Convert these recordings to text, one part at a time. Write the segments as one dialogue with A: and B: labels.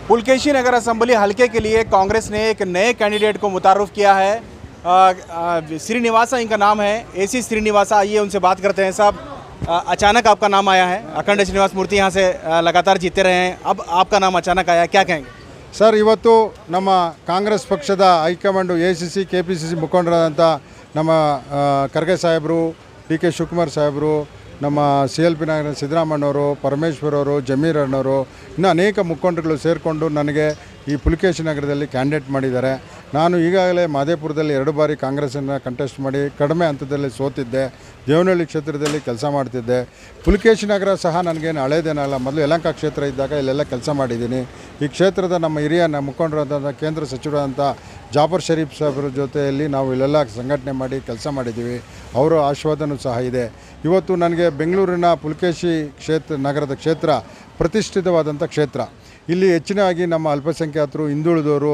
A: पुलकेशी नगर assembly हलके के लिए कांग्रेस ने एक नए कैंडिडेट को मुतारुफ किया है। श्रीनिवासा इनका नाम है, एसी श्रीनिवासा। आइए उनसे बात करते हैं। साहब, अचानक आपका नाम आया है। अखंड श्रीनिवास मूर्ति यहाँ से लगातार जीते रहे हैं, अब आपका नाम अचानक आया, क्या कहेंगे?
B: ಸರ್, ಇವತ್ತು ನಮ್ಮ ಕಾಂಗ್ರೆಸ್ ಪಕ್ಷದ ಹೈಕಮಾಂಡು ACC KPCC ಮುಖಂಡರಾದಂಥ ನಮ್ಮ ಖರ್ಗೆ ಸಾಹೇಬರು, DK ಶಿವಕುಮಾರ್ ಸಾಹೇಬರು, ನಮ್ಮ CLP ನಾಯಕ ಸಿದ್ದರಾಮಣ್ಣವರು, ಪರಮೇಶ್ವರ್ ಅವರು, ಜಮೀರ್ ಅಣ್ಣವರು, ಇನ್ನೂ ಅನೇಕ ಮುಖಂಡರುಗಳು ಸೇರಿಕೊಂಡು ನನಗೆ ಈ ಪುಲಕೇಶಿ ನಗರದಲ್ಲಿ ಕ್ಯಾಂಡಿಡೇಟ್ ಮಾಡಿದ್ದಾರೆ. ನಾನು ಈಗಾಗಲೇ ಮಾದೇಪುರದಲ್ಲಿ 2 ಬಾರಿ ಕಾಂಗ್ರೆಸ್ಸನ್ನು ಕಂಟೆಸ್ಟ್ ಮಾಡಿ ಕಡಿಮೆ ಹಂತದಲ್ಲಿ ಸೋತಿದ್ದೆ. ದೇವನಹಳ್ಳಿ ಕ್ಷೇತ್ರದಲ್ಲಿ ಕೆಲಸ ಮಾಡ್ತಿದ್ದೆ. ಪುಲಕೇಶಿ ನಗರ ಸಹ ನನಗೇನು ಹಳೇದೇನಲ್ಲ, ಮೊದಲು ಯಲಹಂಕ ಕ್ಷೇತ್ರ ಇದ್ದಾಗ ಇಲ್ಲೆಲ್ಲ ಕೆಲಸ ಮಾಡಿದ್ದೀನಿ. ಈ ಕ್ಷೇತ್ರದ ನಮ್ಮ ಹಿರಿಯ ಮುಖಂಡರಾದಂಥ ಕೇಂದ್ರ ಸಚಿವರಾದಂಥ ಜಾಫರ್ ಶರೀಫ್ ಸಾಹೇಬ್ರ ಜೊತೆಯಲ್ಲಿ ನಾವು ಇಲ್ಲೆಲ್ಲ ಸಂಘಟನೆ ಮಾಡಿ ಕೆಲಸ ಮಾಡಿದ್ದೀವಿ. ಅವರ ಆಶೀರ್ವಾದನೂ ಸಹ ಇದೆ. ಇವತ್ತು ನನಗೆ ಬೆಂಗಳೂರಿನ ಪುಲಕೇಶಿ ನಗರದ ಕ್ಷೇತ್ರ ಪ್ರತಿಷ್ಠಿತವಾದಂಥ ಕ್ಷೇತ್ರ. ಇಲ್ಲಿ ಹೆಚ್ಚಿನಾಗಿ ನಮ್ಮ ಅಲ್ಪಸಂಖ್ಯಾತರು, ಹಿಂದುಳಿದವರು,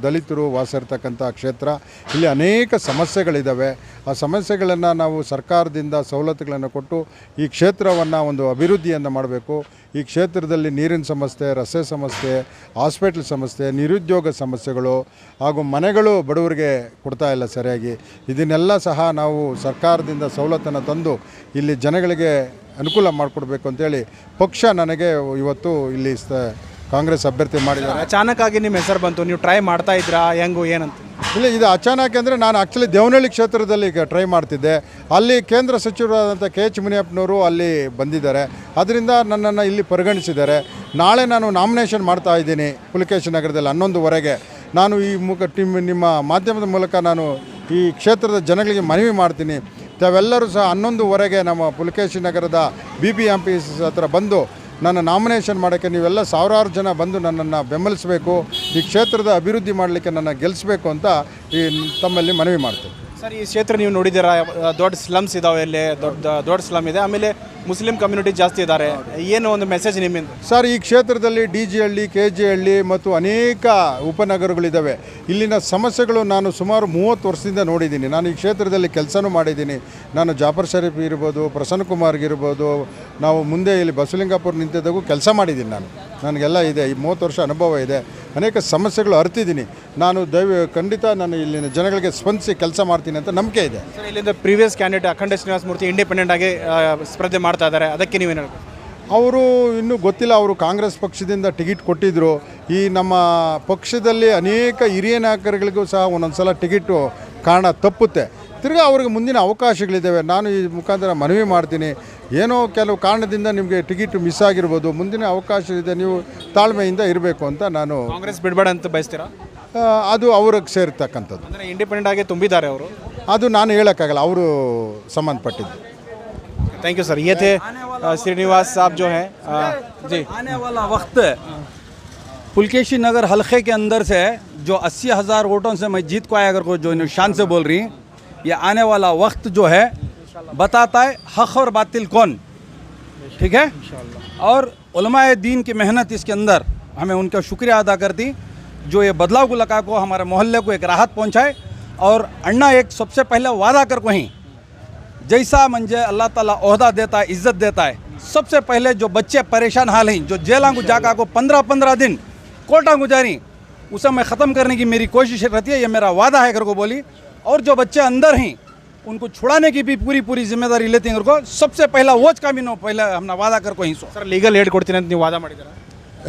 B: ದಲಿತರು ವಾಸ ಇರ್ತಕ್ಕಂಥ ಕ್ಷೇತ್ರ. ಇಲ್ಲಿ ಅನೇಕ ಸಮಸ್ಯೆಗಳಿದ್ದಾವೆ. ಆ ಸಮಸ್ಯೆಗಳನ್ನು ನಾವು ಸರ್ಕಾರದಿಂದ ಸವಲತ್ತುಗಳನ್ನು ಕೊಟ್ಟು ಈ ಕ್ಷೇತ್ರವನ್ನು ಒಂದು ಅಭಿವೃದ್ಧಿಯನ್ನು ಮಾಡಬೇಕು. ಈ ಕ್ಷೇತ್ರದಲ್ಲಿ ನೀರಿನ ಸಮಸ್ಯೆ, ರಸ್ತೆ ಸಮಸ್ಯೆ, ಹಾಸ್ಪಿಟ್ಲ್ ಸಮಸ್ಯೆ, ನಿರುದ್ಯೋಗ ಸಮಸ್ಯೆಗಳು ಹಾಗೂ ಮನೆಗಳು ಬಡವರಿಗೆ ಕೊಡ್ತಾ ಇಲ್ಲ ಸರಿಯಾಗಿ. ಇದನ್ನೆಲ್ಲ ಸಹ ನಾವು ಸರ್ಕಾರದಿಂದ ಸವಲತ್ತನ್ನು ತಂದು ಇಲ್ಲಿ ಜನಗಳಿಗೆ ಅನುಕೂಲ ಮಾಡಿಕೊಡ್ಬೇಕು ಅಂತೇಳಿ ಪಕ್ಷ ನನಗೆ ಇವತ್ತು ಇಲ್ಲಿ ಕಾಂಗ್ರೆಸ್ ಅಭ್ಯರ್ಥಿ ಮಾಡಿದ್ದಾರೆ.
A: ಅಚಾನಕ್ ಆಗಿ ನಿಮ್ಮ ಹೆಸರು ಬಂತು, ನೀವು ಟ್ರೈ ಮಾಡ್ತಾ ಇದ್ರಾ, ಹೆಂಗು ಏನಂತ?
B: ಇಲ್ಲ, ಇದು ಅಚಾನಕ್ ಅಂದರೆ ನಾನು ಆ್ಯಕ್ಚುಲಿ ದೇವನಹಳ್ಳಿ ಕ್ಷೇತ್ರದಲ್ಲಿ ಈಗ ಟ್ರೈ ಮಾಡ್ತಿದ್ದೆ. ಅಲ್ಲಿ ಕೇಂದ್ರ ಸಚಿವರಾದಂಥ KH ಮುನಿಯಪ್ಪನವರು ಅಲ್ಲಿ ಬಂದಿದ್ದಾರೆ. ಅದರಿಂದ ನನ್ನನ್ನು ಇಲ್ಲಿ ಪರಿಗಣಿಸಿದ್ದಾರೆ. ನಾಳೆ ನಾನು ನಾಮಿನೇಷನ್ ಮಾಡ್ತಾ ಇದ್ದೀನಿ ಪುಲಕೇಶಿ ನಗರದಲ್ಲಿ 11:15. ನಾನು ಈ ನಿಮ್ಮ ಮಾಧ್ಯಮದ ಮೂಲಕ ನಾನು ಈ ಕ್ಷೇತ್ರದ ಜನಗಳಿಗೆ ಮನವಿ ಮಾಡ್ತೀನಿ, ತಾವೆಲ್ಲರೂ ಸಹ 11:15 ನಮ್ಮ ಪುಲಕೇಶಿ ನಗರದ BBMP ಹತ್ರ ಬಂದು ನನ್ನ ನಾಮಿನೇಷನ್ ಮಾಡೋಕ್ಕೆ ನೀವೆಲ್ಲ ಸಾವಿರಾರು ಜನ ಬಂದು ನನ್ನನ್ನು ಬೆಂಬಲಿಸಬೇಕು. ಈ ಕ್ಷೇತ್ರದ ಅಭಿವೃದ್ಧಿ ಮಾಡಲಿಕ್ಕೆ ನನ್ನ ಗೆಲ್ಲಿಸಬೇಕು ಅಂತ ತಮ್ಮಲ್ಲಿ ಮನವಿ ಮಾಡ್ತೀನಿ.
A: ಸರ್, ಈ ಕ್ಷೇತ್ರ ನೀವು ನೋಡಿದ್ದೀರಾ, ದೊಡ್ಡ ಸ್ಲಮ್ಸ್ ಇದ್ದಾವೆ, ಇಲ್ಲಿ ದೊಡ್ಡ ಸ್ಲಮ್ ಇದೆ, ಆಮೇಲೆ ಮುಸ್ಲಿಂ ಕಮ್ಯುನಿಟಿ ಜಾಸ್ತಿ ಇದ್ದಾರೆ. ಏನು ಒಂದು ಮೆಸೇಜ್ ನಿಮ್ಮಿಂದ?
B: ಸರ್, ಈ ಕ್ಷೇತ್ರದಲ್ಲಿ DG ಹಳ್ಳಿ, KG ಹಳ್ಳಿ ಮತ್ತು ಅನೇಕ ಉಪನಗರಗಳಿದ್ದಾವೆ. ಇಲ್ಲಿನ ಸಮಸ್ಯೆಗಳು ನಾನು ಸುಮಾರು 30 ವರ್ಷದಿಂದ ನೋಡಿದ್ದೀನಿ. ನಾನು ಈ ಕ್ಷೇತ್ರದಲ್ಲಿ ಕೆಲಸನೂ ಮಾಡಿದ್ದೀನಿ. ನಾನು ಜಾಫರ್ ಶರೀಫ್ ಇರ್ಬೋದು, ಪ್ರಸನ್ನ ಕುಮಾರ್ಗಿರ್ಬೋದು, ನಾವು ಮುಂದೆ ಇಲ್ಲಿ ಬಸವಲಿಂಗಪುರ ನಿಂತಿದ್ದಾಗೂ ಕೆಲಸ ಮಾಡಿದ್ದೀನಿ. ನನಗೆಲ್ಲ ಇದೆ, ಈ 30 ವರ್ಷ ಅನುಭವ ಇದೆ. ಅನೇಕ ಸಮಸ್ಯೆಗಳು ಅರಿತಿದ್ದೀನಿ. ನಾನು ಖಂಡಿತ ನಾನು ಇಲ್ಲಿನ ಜನಗಳಿಗೆ ಸ್ಪಂದಿಸಿ ಕೆಲಸ ಮಾಡ್ತೀನಿ ಅಂತ ನಂಬಿಕೆ ಇದೆ.
A: ಸರ್, ಇಲ್ಲಿಂದ previous candidate Akhanda Srinivasa Murthy independent ಆಗಿ ಸ್ಪರ್ಧೆ ಮಾಡ್ತಾ ಇದ್ದಾರೆ, ಅದಕ್ಕೆ ನೀವೇನು ಹೇಳ್ತೀವಿ?
B: ಅವರು ಇನ್ನೂ ಗೊತ್ತಿಲ್ಲ. ಅವರು ಕಾಂಗ್ರೆಸ್ ಪಕ್ಷದಿಂದ ಟಿಕೆಟ್ ಕೊಟ್ಟಿದ್ದರು. ಈ ನಮ್ಮ ಪಕ್ಷದಲ್ಲಿ ಅನೇಕ ಹಿರಿಯ ನಾಯಕರುಗಳಿಗೂ ಸಹ ಒಂದೊಂದು ಸಲ ಟಿಕೆಟು ಕಾರಣ ತಪ್ಪುತ್ತೆ. ತಿರ್ಗಾ ಅವ್ರಿಗೆ ಮುಂದಿನ ಅವಕಾಶಗಳಿದ್ದಾವೆ. ನಾನು ಈ ಮುಖಾಂತರ ಮನವಿ ಮಾಡ್ತೀನಿ, ಏನೋ ಕೆಲವು ಕಾರಣದಿಂದ ನಿಮಗೆ ಟಿಕೆಟ್ ಮಿಸ್ ಆಗಿರ್ಬೋದು, ಮುಂದಿನ ಅವಕಾಶ ಇದೆ, ನೀವು ತಾಳ್ಮೆಯಿಂದ ಇರಬೇಕು ಅಂತ ನಾನು.
A: ಕಾಂಗ್ರೆಸ್ ಬಿಡಬೇಡ ಅಂತ ಬಯಸ್ತೀರಾ?
B: ಅದು ಅವ್ರಿಗೆ ಸೇರ್ತಕ್ಕಂಥದ್ದು.
A: ಅಂದರೆ ಇಂಡಿಪೆಂಡೆಂಟ್ ಆಗಿ ತುಂಬಿದ್ದಾರೆ ಅವರು,
B: ಅದು ನಾನು ಹೇಳೋಕ್ಕಾಗಲ್ಲ, ಅವರು ಸಂಬಂಧಪಟ್ಟಿದ್ದು.
A: Thank you sir. ये थे श्रीनिवास साहब जो हैं जी।
C: आने वाला वक्त पुलकेशी नगर हलके के अंदर से जो 80,000 वोटों से मैं जीत को आया, अगर को जो निशान से बोल रही, ये आने वाला वक्त जो है बताता है हक़ और बातिल कौन, ठीक है। और उलमाए दीन की मेहनत इसके अंदर हमें उनका शुक्रिया अदा करती, जो ये बदलाव को लगा को हमारे मोहल्ले को एक राहत पहुँचाए। और अन्ना एक सबसे पहले वादा कर को ही जैसा मंजे अल्लाह ताला ओहदा देता है, इज़्ज़त देता है, सबसे पहले जो बच्चे परेशान हाल हैं, जो जेलों को जाकर को 15-15 दिन कोर्टा गुजारी, उसे मैं ख़त्म करने की मेरी कोशिश रहती है, ये मेरा वादा है कर को बोली। और जो बच्चे अंदर हैं उनको छुड़ाने की भी पूरी जिम्मेदारी लेते हैं को, सबसे पहला वोच का भी पहले हमने वादा कर को ही सो
A: ಸರ್, ಲೀಗಲ್ ಏಡ್ ಕೊಡ್ತೀನಿ ಅಂತ ನೀವು ವಾದ ಮಾಡಿದ್ದೀರಾ?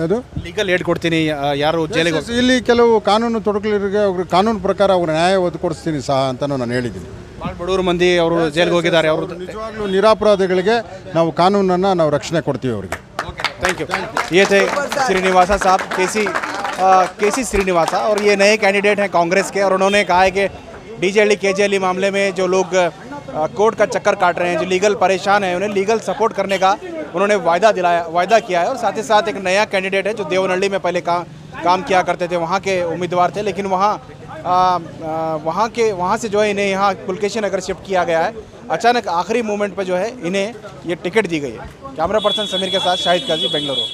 B: ಅದು
A: ಲೀಗಲ್ ಏಡ್ ಕೊಡ್ತೀನಿ, ಯಾರು ಜೈಲಿಗೆ
B: ಇಲ್ಲಿ ಕೆಲವು ಕಾನೂನು ತೊಡಕುಗಳಿಗೆ ಅವ್ರ ಕಾನೂನು ಪ್ರಕಾರ ಅವ್ರ ನ್ಯಾಯ ಒದಗಿಸ್ತೀನಿ ಸಹ ಅಂತಲೂ ನಾನು ಹೇಳಿದ್ದೀನಿ.
A: ಭಾಳ ಬಡವರು ಮಂದಿ ಅವರು ಜೈಲಿಗೆ ಹೋಗಿದ್ದಾರೆ. ಅವರು
B: ನಿಜವಾಗ್ಲೂ ನಿರಪರಾಧಿಗಳಿಗೆ ನಾವು ಕಾನೂನನ್ನು ನಾವು ರಕ್ಷಣೆ ಕೊಡ್ತೀವಿ ಅವರಿಗೆ.
A: Thank you. ये थे श्रीनिवासा साहब, केसी श्रीनिवासा, और ये नए कैंडिडेट हैं कांग्रेस के। और उन्होंने कहा है कि DG हल्ली KG हल्ली मामले में जो लोग कोर्ट का चक्कर काट रहे हैं, जो लीगल परेशान हैं, उन्हें लीगल सपोर्ट करने का उन्होंने वायदा किया है। और साथ ही साथ एक नया कैंडिडेट है जो देवनहल्ली में पहले काम किया करते थे, वहाँ के उम्मीदवार थे, लेकिन वहाँ से जो है इन्हें यहाँ पुलकेशी नगर शिफ्ट किया गया है। अचानक आखिरी मोमेंट पर जो है इन्हें ये टिकट दी गई है। कैमरा पर्सन समीर के साथ शाहिद काजी, बेंगलुरु।